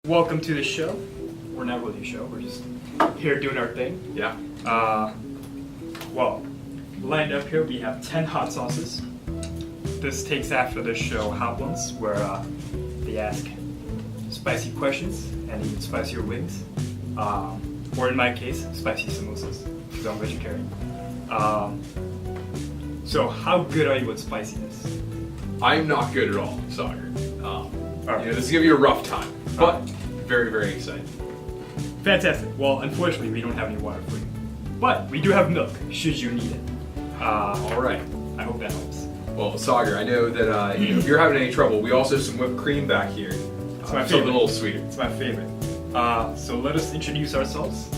welcome to the show. We're not really a show, we're just here doing our thing. Yeah. Well, lined up here we have 10 hot sauces. This takes after the show Hot Ones, where they ask spicy questions and eat spicier wings. Or in my case, spicy samosas, because I'm vegetarian. So how good are you with spiciness? I'm not good at all, Sagar. Alright. This is gonna be a rough time, but very, very excited. Fantastic. Well, unfortunately, we don't have any water for you. But we do have milk, should you need it. All right. I hope that helps. Well, Sagar, I know that if you're having any trouble, we also have some whipped cream back here. It's my something favorite. a little sweeter. It's my favorite. So let us introduce ourselves.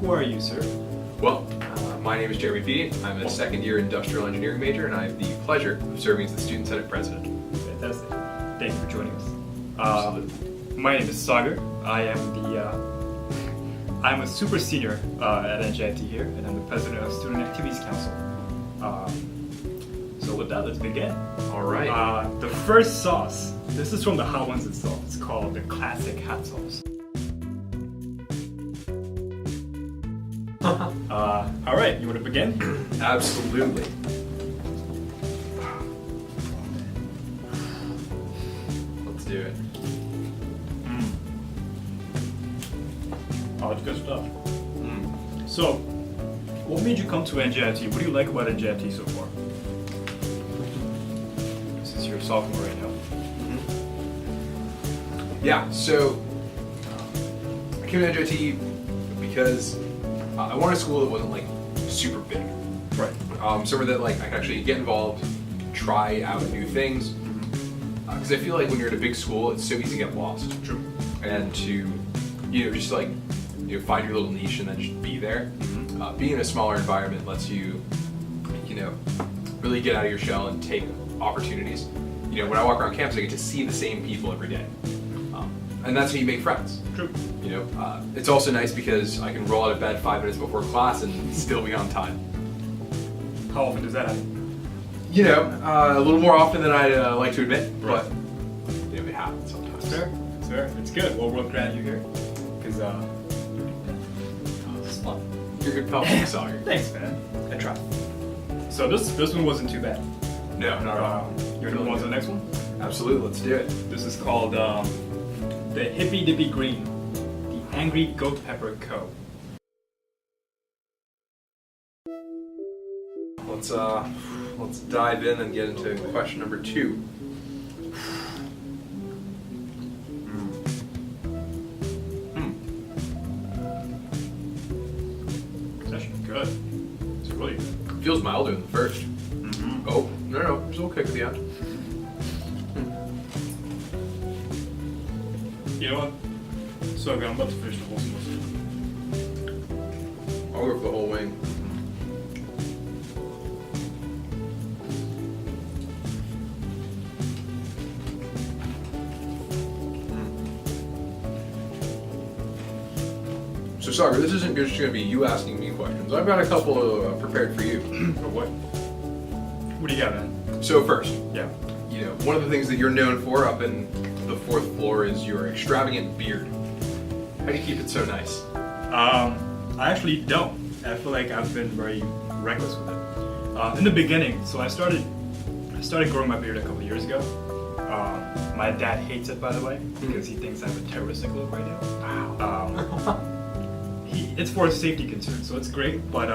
Who are you, sir? Well, my name is Jeremy P. I'm a second-year industrial engineering major, and I have the pleasure of serving as the Student Senate President. Fantastic. Thank you for joining us. Absolutely. My name is Sagar. I'm a super senior at NJIT here, and I'm the president of Student Activities Council. So with that, let's begin. All right. The first sauce, this is from the Hot Ones itself. It's called the classic hot sauce. All right, you want to begin? Absolutely. Let's do it. Oh, it's good stuff. So, what made you come to NJIT? What do you like about NJIT so far? Since you're a sophomore right now. Yeah, so I came to NJIT because I wanted a school that wasn't like super big. Right. Somewhere that like I could actually get involved, try out new things. Because I feel like when you're at a big school, it's so easy to get lost. True. And to, just like, find your little niche and then just be there. Being in a smaller environment lets you, really get out of your shell and take opportunities. When I walk around campus, I get to see the same people every day. And that's how you make friends. True. It's also nice because I can roll out of bed 5 minutes before class and still be on time. How often does that happen? A little more often than I'd like to admit, Right. but it happens sometimes. It's fair. It's fair. It's good. Well, we're glad you're here. Because, this is fun. You're a good fellow, Sagar. Thanks, man. I tried. So this one wasn't too bad. No, not at all. You want to move on to the next one? Absolutely, let's do it. This is called the Hippy Dippy Green, the Angry Goat Pepper Co. Let's dive in and get into question number 2. It's actually good. It's really good. Feels milder than the first. Oh, no, there's a little kick at the end. You know what? So I'm about to finish the whole samosa. I'll go for the whole wing. So, Sagar, this isn't just going to be you asking me questions. I've got a couple prepared for you. Or what? What do you got, man? So first, Yeah. one of the things that you're known for up in the 4th floor is your extravagant beard. How do you keep it so nice? I actually don't. I feel like I've been very reckless with it. In the beginning, so I started growing my beard a couple years ago. My dad hates it, by the way, because he thinks I have a terroristic look right now. Wow. It's for a safety concern, so it's great. But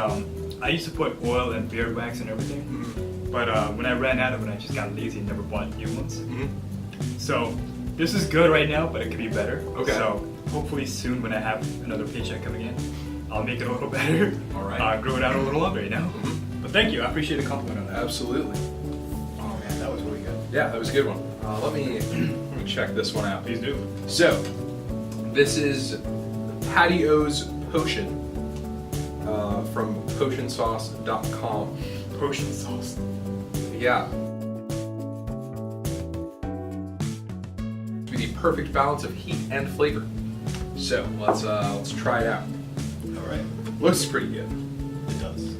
I used to put oil and beard wax and everything. But when I ran out of it, I just got lazy and never bought new ones. So this is good right now, but it could be better. Okay. So hopefully soon, when I have another paycheck coming in, I'll make it a little better. All right. Grow it out a little longer, But thank you. I appreciate the compliment on that. Absolutely. Oh man, that was really good. Yeah, that was a good one. Let me check this one out. Please do. So, this is Patty O's Potion from potionsauce.com. Potion sauce. Yeah. To be the perfect balance of heat and flavor. So let's try it out. All right. Looks pretty good. It does.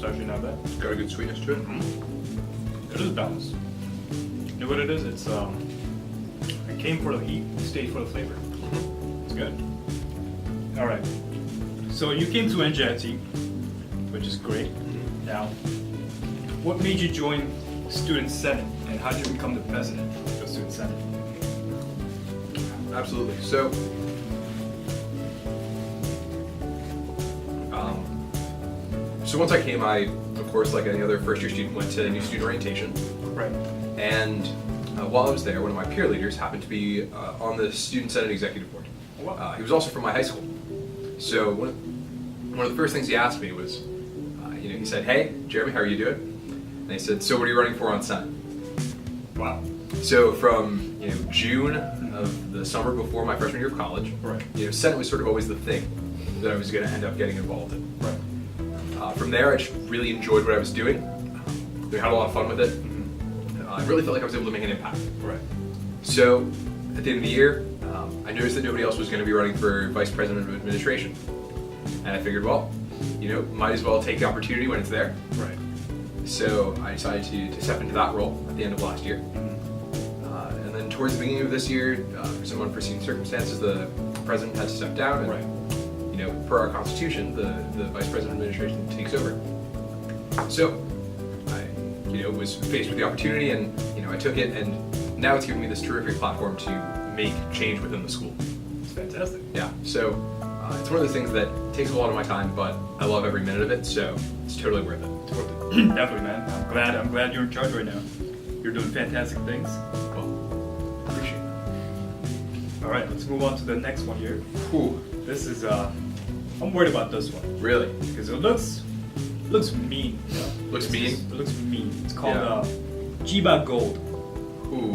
actually not bad. It's got a good sweetness to it. It is balanced. You know what it is? It's it came for the heat, stayed for the flavor. It's good. All right. So you came to NJIT, which is great. Now, what made you join Student Senate, and how did you become the president of Student Senate? Absolutely. So, once I came, I, of course, like any other first-year student, went to new student orientation. Right. And while I was there, one of my peer leaders happened to be on the Student Senate Executive Board. Wow. He was also from my high school. So one of the first things he asked me was, he said, "Hey, Jeremy, how are you doing?" And I said, "So what are you running for on Senate?" Wow. So from June of the summer before my freshman year of college, Right. Senate was sort of always the thing that I was going to end up getting involved in. Right. From there, I just really enjoyed what I was doing. We had a lot of fun with it. I really felt like I was able to make an impact. Right. So at the end of the year, I noticed that nobody else was going to be running for vice president of administration, and I figured, well, might as well take the opportunity when it's there. Right. So I decided to step into that role at the end of last year. And then towards the beginning of this year, for some unforeseen circumstances, the president had to step down. And, Right. per our constitution, the vice president of administration takes over. So I, was faced with the opportunity, and I took it, and now it's given me this terrific platform to make change within the school. It's fantastic. Yeah. So it's one of those things that takes a lot of my time, but I love every minute of it. So it's totally worth it. It's worth it. Definitely, man. I'm glad you're in charge right now. You're doing fantastic things. Well, appreciate it. All right, let's move on to the next one here. Whew. This is I'm worried about this one Really? because it looks mean. Looks mean? It looks mean. It's called Yeah. Jiba Gold. Ooh.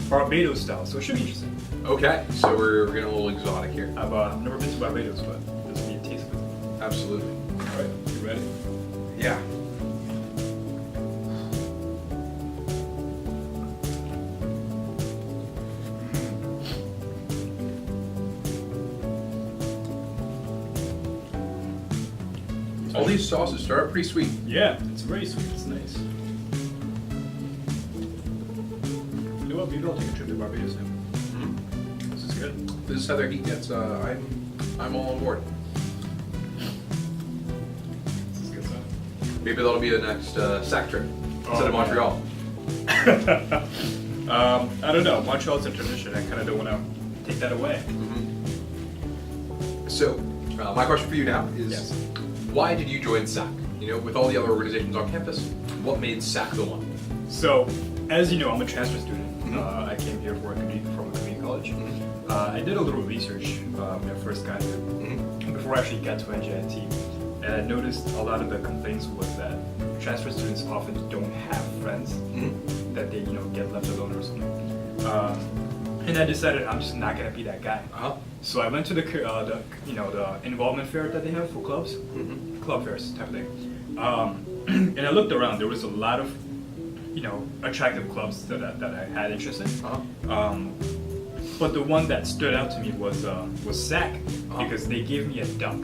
Barbados style, so it should be interesting. Okay. So we're getting a little exotic here. I've never been to Barbados, but this will be a taste of it. Absolutely. All right, you ready? Yeah. All these sauces start out pretty sweet. Yeah, it's very sweet. It's nice. You know what? Maybe I'll take a trip to Barbados now. This is good. This is how their heat gets. I'm all on board. This is good stuff. Maybe that'll be the next SAC trip instead of man. Montreal. I don't know. Montreal's a tradition. I kind of don't want to take that away. So, my question for you now is, Yes. why did you join SAC? With all the other organizations on campus, what made SAC the one? So, as you know, I'm a transfer student. Mhm. I came here from a community college. I did a little research when I first got here, before I actually got to NJIT. And I noticed a lot of the complaints was that transfer students often don't have friends, that they get left alone or something. And I decided I'm just not gonna be that guy. So I went to the involvement fair that they have for clubs, club fairs type of thing. And I looked around. There was a lot of attractive clubs that I had interest in. But the one that stood out to me was SAC, because they gave me a duck.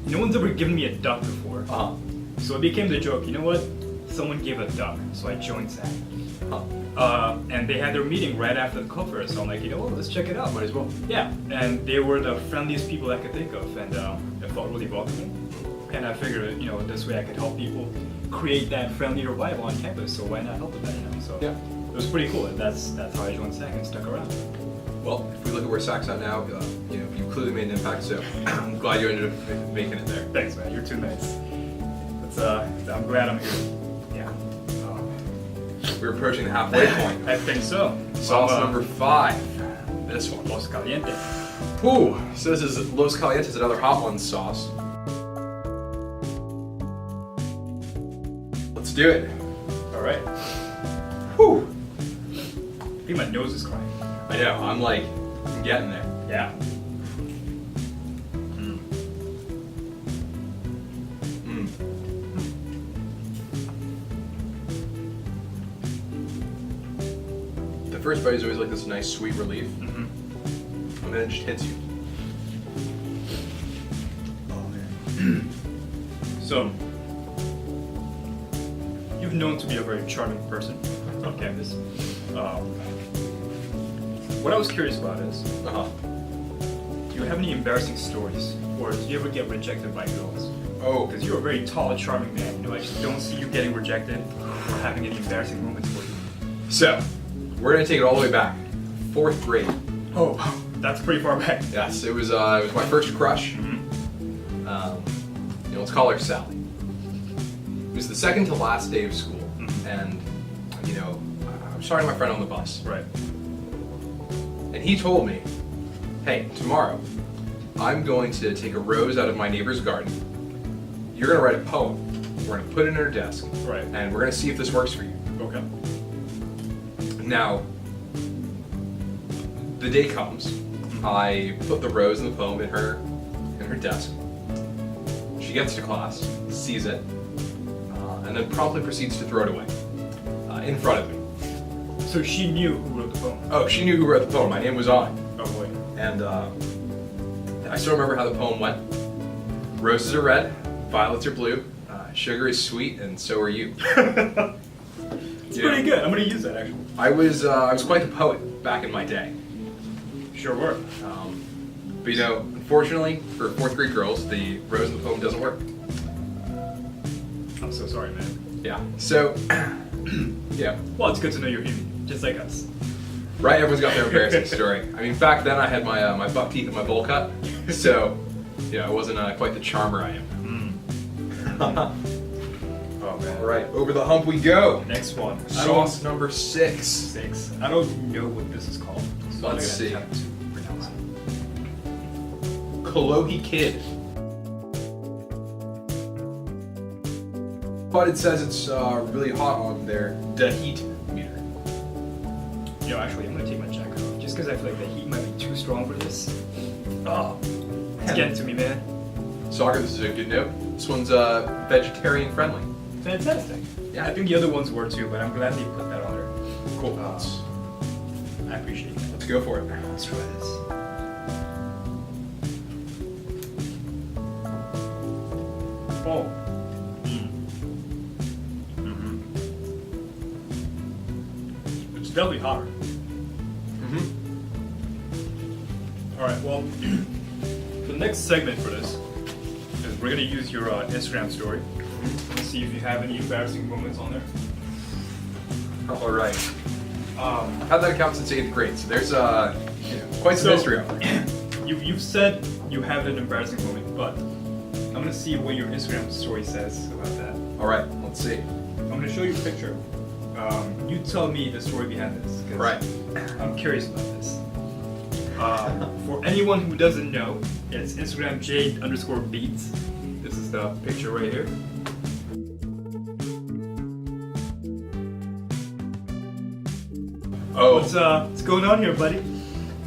No one's ever given me a duck before. So it became the joke. You know what? Someone gave a duck, so I joined SAC. And they had their meeting right after the club fair, so I'm like, let's check it out. Might as well. Yeah, and they were the friendliest people I could think of, and it felt really welcoming. And I figured, this way I could help people create that friendlier vibe on campus. So why not help with that? So Yeah. it was pretty cool, and that's how I joined SAC and stuck around. Well, if we look at where SAC's at now, you clearly made an impact. So I'm glad you ended up making it there. Thanks, man. You're too nice. I'm glad I'm here. Yeah. We're approaching the halfway point. I think so. Sauce number 5. This one. Los Caliente. Ooh, so this is Los Calientes, another hot one sauce. Let's do it. All right. Whew. I think my nose is crying. I know, I'm getting there. Yeah. The first bite is always like this nice sweet relief, and then it just hits you. So, you've known to be a very charming person on campus. What I was curious about is, do you have any embarrassing stories, or do you ever get rejected by girls? Oh, Because you're a very tall, charming man. You know, I just don't see you getting rejected or having any embarrassing moments for you. so we're gonna take it all the way back. 4th grade. Oh, that's pretty far back. Yes, it was my first crush. Let's call her Sally. It was the second to last day of school, and I was talking to my friend on the bus, Right. and he told me, "Hey, tomorrow, I'm going to take a rose out of my neighbor's garden. You're gonna write a poem. We're gonna put it in her desk, Right. and we're gonna see if this works for you." Okay. Now, the day comes. I put the rose and the poem in her desk. She gets to class, sees it, and then promptly proceeds to throw it away in front of me. So she knew who wrote the poem. Oh, she knew who wrote the poem. My name was on it. Oh boy. And I still remember how the poem went. Roses are red, violets are blue, sugar is sweet, and so are you. It's pretty good. I'm gonna use that actually. I was quite the poet back in my day. Sure were. But unfortunately for 4th grade girls, the rose in the poem doesn't work. I'm so sorry, man. Yeah. So, yeah. Well, it's good to know you're human, just like us. Right. Everyone's got their embarrassing story. I mean, back then I had my buck teeth and my bowl cut, so I wasn't quite the charmer I am. Oh man. All right, over the hump we go. Next one. Sauce number 6. 6. I don't know what this is called. So Let's I'm see. gonna attempt to pronounce it. Kolohi Kid. But it says it's really hot on their heat meter. Actually, I'm gonna take my jacket off just because I feel like the heat might be too strong for this. Oh, it's getting to me, man. Soccer, this is a good note. This one's vegetarian friendly. Fantastic. Yeah. I think the other ones were too, but I'm glad they put that on there. Cool. I appreciate that. Let's go for it. Let's try this. Oh. It's definitely hotter. All right. Well, the next segment for this is we're gonna use your Instagram story. Let's see if you have any embarrassing moments on there. All right. I've had that account since 8th grade, so there's quite some history on there. You've said you have an embarrassing moment, but I'm gonna see what your Instagram story says about that. All right, let's see. I'm gonna show you a picture. You tell me the story behind this. 'Cause Right. I'm curious about this. For anyone who doesn't know, it's Instagram J_beats. This is the picture right here. Oh, What's going on here, buddy?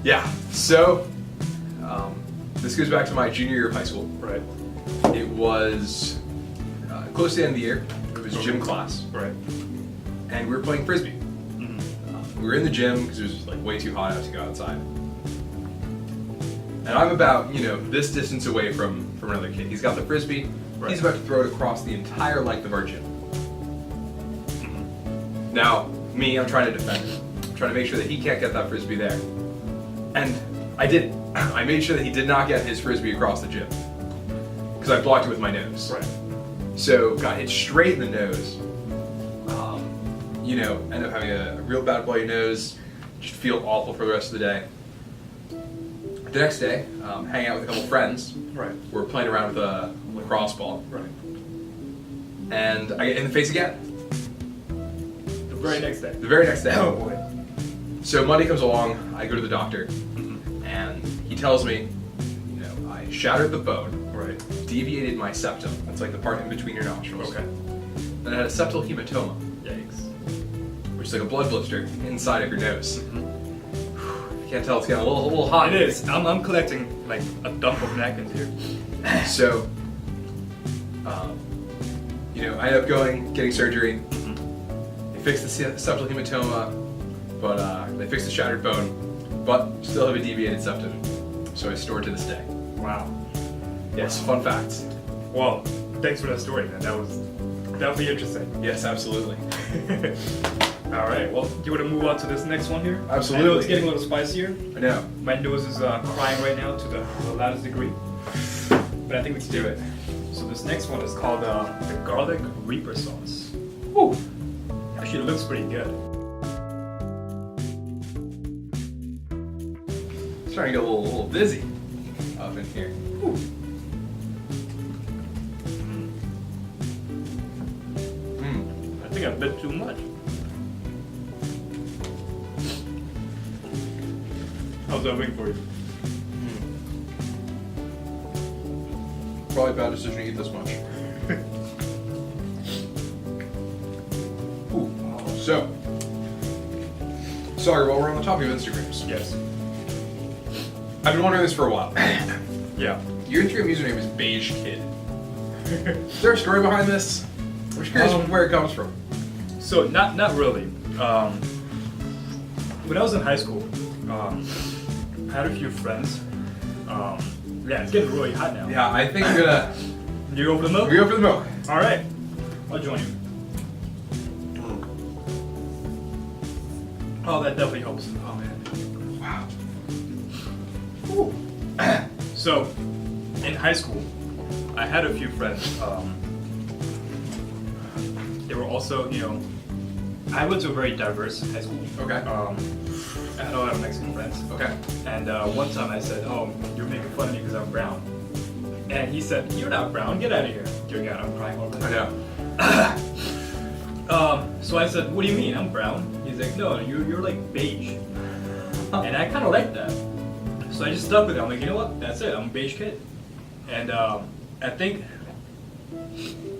yeah. So, this goes back to my junior year of high school. Right. It was close to the end of the year. It was gym class, Right. and we were playing frisbee. We were in the gym because it was like way too hot out to go outside. And I'm about this distance away from another kid. He's got the frisbee. Right. He's about to throw it across the entire length of our gym. Now, me, I'm trying to defend it. I'm trying to make sure that he can't get that frisbee there. And I did it. I made sure that he did not get his frisbee across the gym because I blocked it with my nose. Right. So got hit straight in the nose. End up having a real bad bloody nose. Just feel awful for the rest of the day. The next day, hanging out with a couple friends. Right. We're playing around with a lacrosse ball, Right. and I get hit in the face again. The very next day. The very next day. Oh boy. So Monday comes along, I go to the doctor, and he tells me, I shattered the bone, Right. deviated my septum. That's like the part in between your nostrils. Okay. And I had a septal hematoma, Yikes. which is like a blood blister inside of your nose. You can't tell, it's getting a little hot. It is. I'm collecting like a dump of napkins here. So, I end up getting surgery. They fixed the septal hematoma, but they fixed the shattered bone, but still have a deviated septum. So I store it to this day. Wow. Yes, fun fact. Well, thanks for that story, man. That was definitely interesting. Yes, absolutely. All right. Well, do you want to move on to this next one here? Absolutely. I know it's getting a little spicier. I know. My nose is crying right now to the loudest degree. But I think we can do it. So this next one is called the garlic reaper sauce. Woo! Actually, it looks pretty good. Starting to get a little dizzy up in here. Woo. I think I bit too much. How's that wing for you? Probably a bad decision to eat this much. Ooh. So, sorry, while we're on the topic of Instagrams, Yes. I've been wondering this for a while. Yeah. Your Instagram username is Beige Kid. Is there a story behind this? I'm just curious where it comes from. So not really. When I was in high school, I had a few friends. Yeah, it's getting really hot now. Yeah, I think I'm gonna. You go for the milk? We go for the milk. All right, I'll join you. Oh, that definitely helps. Oh man. Wow. Ooh. So, in high school, I had a few friends. They were also, I went to a very diverse high school. Okay. I had a lot of Mexican friends. Okay. And one time I said, "Oh, you're making fun of me because I'm brown." And he said, "You're not brown. Get out of here." Dear God, I'm crying over I this. know. So I said, "What do you mean? I'm brown." He's like, "No, you're like beige." And I kind of like that. So I just stuck with it. I'm like, you know what? That's it. I'm a beige kid. And I think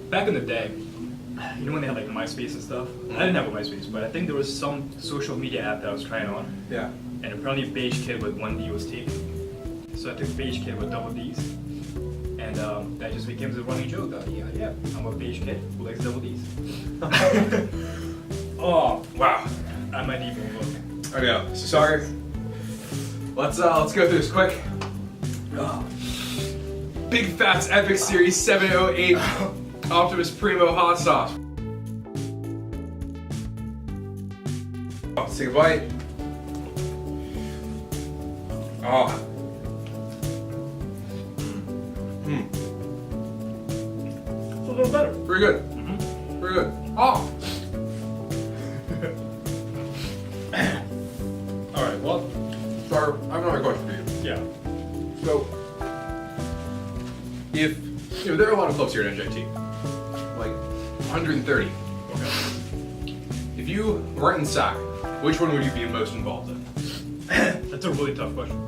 back in the day, when they had like MySpace and stuff? I didn't have a MySpace, but I think there was some social media app that I was trying on. Yeah. And apparently beige kid with one D was taken. So I took beige kid with double D's. And that just became the running joke. Yeah, I'm a beige kid who likes double D's. Oh, wow. I might need more book. I know. So sorry. Let's go through this quick. Big Fats Epic Series 708 Optimus Primo hot sauce. Let's take a bite. Oh. It's a little better. Very good. Mm-hmm. Very good. Oh. All right, well, Sorry, I have another question for you. yeah. So, if there are a lot of clubs here at NJIT, like 130. Okay. If you weren't in SAC, which one would you be most involved in? That's a really tough question.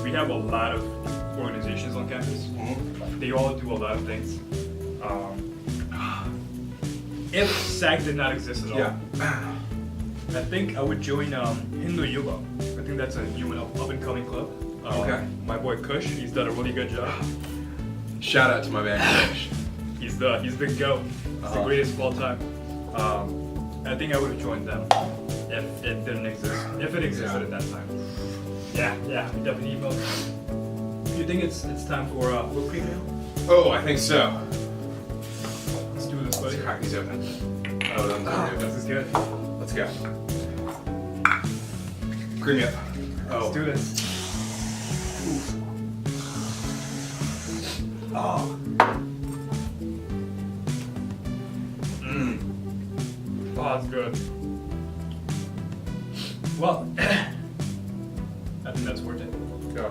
We have a lot of organizations on campus. They all do a lot of things. If SAC did not exist at all, I think I would join Hindu Yuba. I think that's a new and up and coming club. Okay. My boy Kush, he's done a really good job. Shout out to my man Kush. He's the goat. He's the greatest of all time. I think I would have joined them if it didn't exist. If it existed at that time. Yeah, we definitely need milk. Do you think it's time for whipped cream now? Oh, I think so. Let's do this, buddy. Let's crack these open. Oh, This is good. let's go. Cream up. Let's do this. Oh. Oh, that's good. Well, I think that's worth it. Go.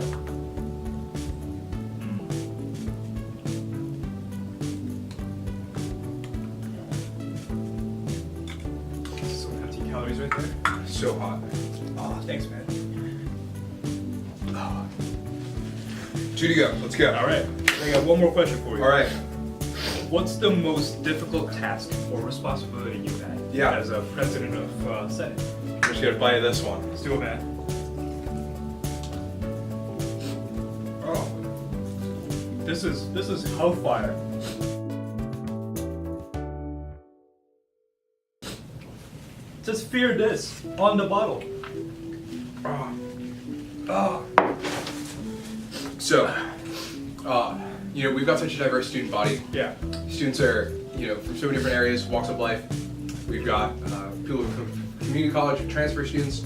Some empty calories right there. So hot. Oh, thanks, man. Two to go. Let's go. All right, I got one more question for you. All right. What's the most difficult task or responsibility you've had as a president of Senate? We're just gonna play this one. Let's do it, man. Oh, this is hellfire. It says "fear this" on the bottle. Oh. So, we've got such a diverse student body. Yeah. Students are, from so many different areas, walks of life. We've got people from community college, transfer students,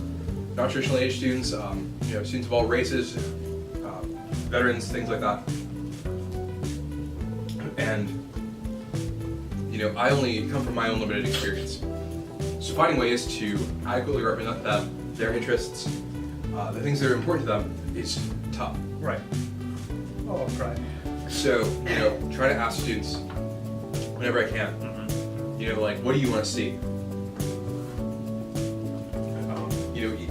non-traditional age students, students of all races, veterans, things like that. And, I only come from my own limited experience. So finding ways to adequately represent them, their interests, the things that are important to them is tough. Right. Oh, I'm crying. So, try to ask students whenever I can, what do you want to see?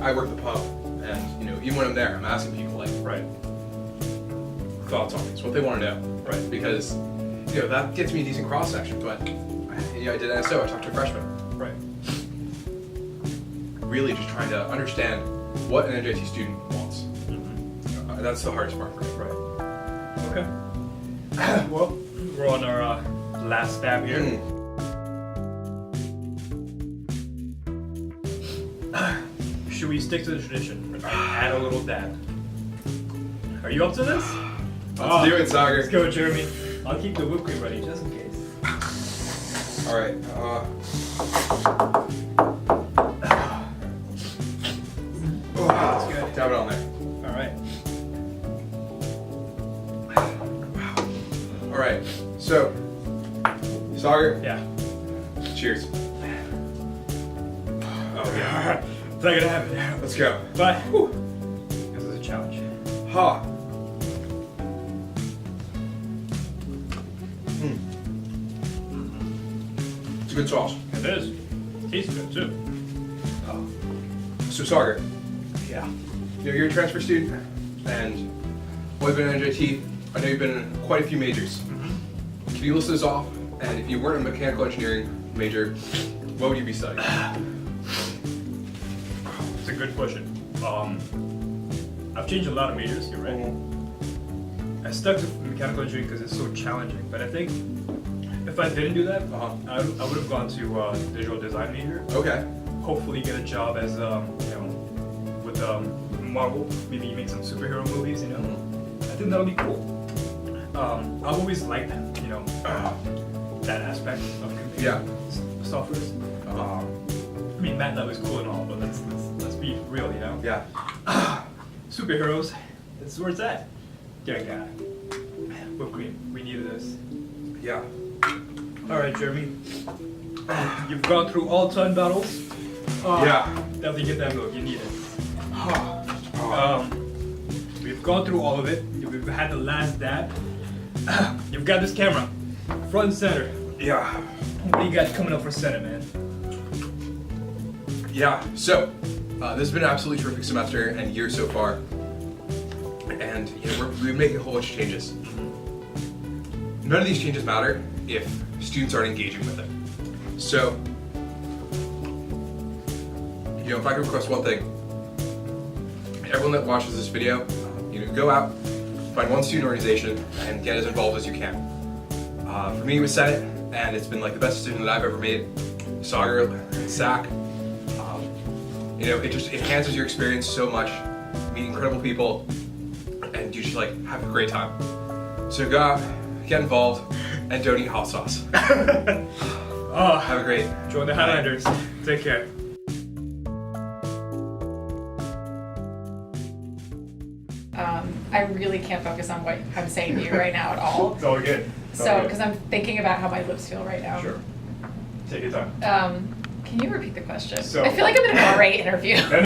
I work at the pub, and, even when I'm there, I'm asking people, right. thoughts on things, what they want to know. Right. Because, that gets me a decent cross-section, but, I did NSO, I talked to a freshman. Right. Really just trying to understand what an NJIT student wants. That's the hardest part for me. Right. Okay. Well, we're on our last stab here. Should we stick to the tradition? Add a little dab. Are you up to this? Let's do it, Sagar. Let's go, Jeremy. I'll keep the whipped cream ready just in case. All right. That's good. Dab it on there. All right. All right. So, Sagar. Yeah. Cheers. Oh yeah. It's not gonna happen. Let's go. But this is a challenge. Ha. It's a good sauce. It is. Tastes good too. So Sagar, Yeah. you're a transfer student, and while you've been at NJIT, I know you've been in quite a few majors. Can you list those off? And if you weren't a mechanical engineering major, what would you be studying? It's a good question. I've changed a lot of majors. You're right. I stuck to mechanical engineering because it's so challenging. But I think if I didn't do that, I would have gone to visual design major. Okay. Hopefully get a job as with Marvel. Maybe make some superhero movies. I think that would be cool. I've always liked that aspect of computer software. I mean, MATLAB is cool and all, but let's be real, Yeah. Superheroes, this is where it's at. Yeah. Whipped cream, we needed this. Yeah. All right, Jeremy. You've gone through all 10 battles. Definitely get that milk, you need it. We've gone through all of it. We've had the last dab. You've got this camera, front and center. Yeah. What do you got coming up for center, man? Yeah. So, this has been an absolutely terrific semester and year so far. And we're making a whole bunch of changes. None of these changes matter if students aren't engaging with it. So, if I could request one thing, everyone that watches this video, go out, find one student organization, and get as involved as you can. For me, it was Senate, and it's been like the best decision that I've ever made. Sagar, SAC. It just enhances your experience so much. Meet incredible people, and you just have a great time. So go out, get involved, and don't eat hot sauce. Have a great. Join the Highlanders. Take care. I really can't focus on what I'm saying to you right now at all. It's all good. So, because I'm thinking about how my lips feel right now. Sure. Take your time. Can you repeat the question? So- I feel like I'm in an RA interview.